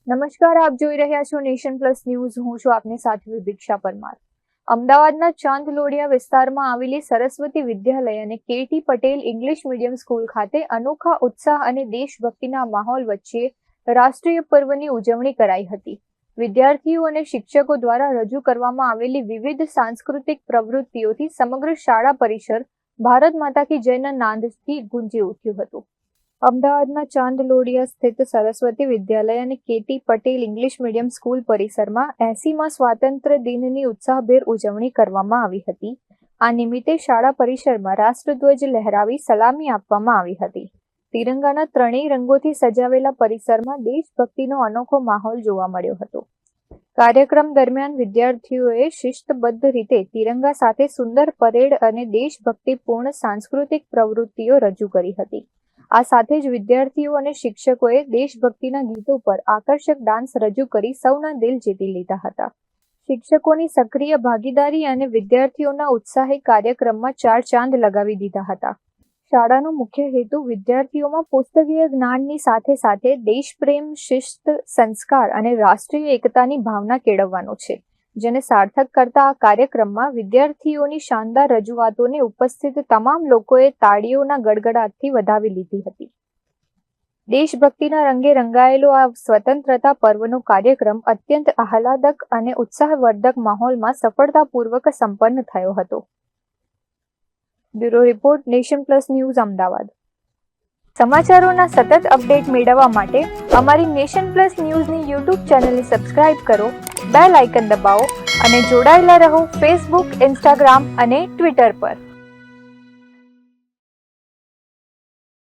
નમસ્કાર, આપ જોઈ રહ્યા છો નેશન પ્લસ ન્યૂઝ. હું છું આપની સાથે વિભિક્ષા પરમાર. અમદાવાદના ચાંદલોડિયા વિસ્તારમાં આવેલી સરસ્વતી વિદ્યાલય અને K T Patel English medium school ખાતે અનોખા ઉત્સાહ અને દેશભક્તિના માહોલ વચ્ચે રાષ્ટ્રીય પર્વની ઉજવણી કરાઈ હતી. વિદ્યાર્થીઓ અને શિક્ષકો દ્વારા રજૂ કરવામાં આવેલી વિવિધ સાંસ્કૃતિક પ્રવૃત્તિઓથી સમગ્ર શાળા પરિસર ભારત માતા કી જયના નાદથી ગુંજી ઉઠ્યું હતું. અમદાવાદના ચાંદલોડિયા સ્થિત સરસ્વતી વિદ્યાલય અને K T Patel English medium school પરિસરમાં 80મા સ્વાતંત્ર્ય દિનની ઉત્સાહભેર ઉજવણી કરવામાં આવી હતી. આ નિમિત્તે શાળા પરિસરમાં રાષ્ટ્રધ્વજ લહેરાવી સલામી આપવામાં આવી હતી. તિરંગાના ત્રણેય રંગોથી સજાવેલા પરિસરમાં દેશભક્તિનો અનોખો માહોલ જોવા મળ્યો હતો. કાર્યક્રમ દરમિયાન વિદ્યાર્થીઓએ શિસ્તબદ્ધ રીતે તિરંગા સાથે સુંદર પરેડ અને દેશભક્તિપૂર્ણ સાંસ્કૃતિક પ્રવૃત્તિઓ રજૂ કરી હતી. આ સાથે જ વિદ્યાર્થીઓ અને શિક્ષકોએ દેશભક્તિના ગીતો પર આકર્ષક ડાન્સ રજૂ કરી સૌના દિલ જીતી લીધા હતા. શિક્ષકોની સક્રિય ભાગીદારી અને વિદ્યાર્થીઓના ઉત્સાહી કાર્યક્રમમાં ચાર ચાંદ લગાવી દીધા હતા. શાળાનો મુખ્ય હેતુ વિદ્યાર્થીઓમાં પુસ્તકીય જ્ઞાનની સાથે સાથે દેશપ્રેમ, શિસ્ત, સંસ્કાર અને રાષ્ટ્રીય એકતાની ભાવના કેળવવાનો છે, જેને સાર્થક કરતા આ કાર્યક્રમમાં વિદ્યાર્થીઓની શાનદાર રજૂઆતોને ઉપસ્થિત તમામ લોકોએ તાળીઓના ગડગડાટથી વધાવી લીધી હતી. દેશભક્તિના રંગે રંગાયેલો આ સ્વતંત્રતા પર્વનો કાર્યક્રમ અત્યંત આહલાદક અને ઉત્સાહવર્ધક માહોલમાં સફળતાપૂર્વક સંપન્ન થયો હતો. Bureau report, nation plus news, Ahmedabad. સમાચારોના સતત અપડેટ મેળવવા માટે અમારી નેશન પ્લસ ન્યૂઝની યુટ્યુબ ચેનલને સબસ્ક્રાઇબ કરો, બેલ આઇકન દબાવો અને જોડાયેલા રહો ફેસબુક, ઇન્સ્ટાગ્રામ અને ટ્વિટર પર.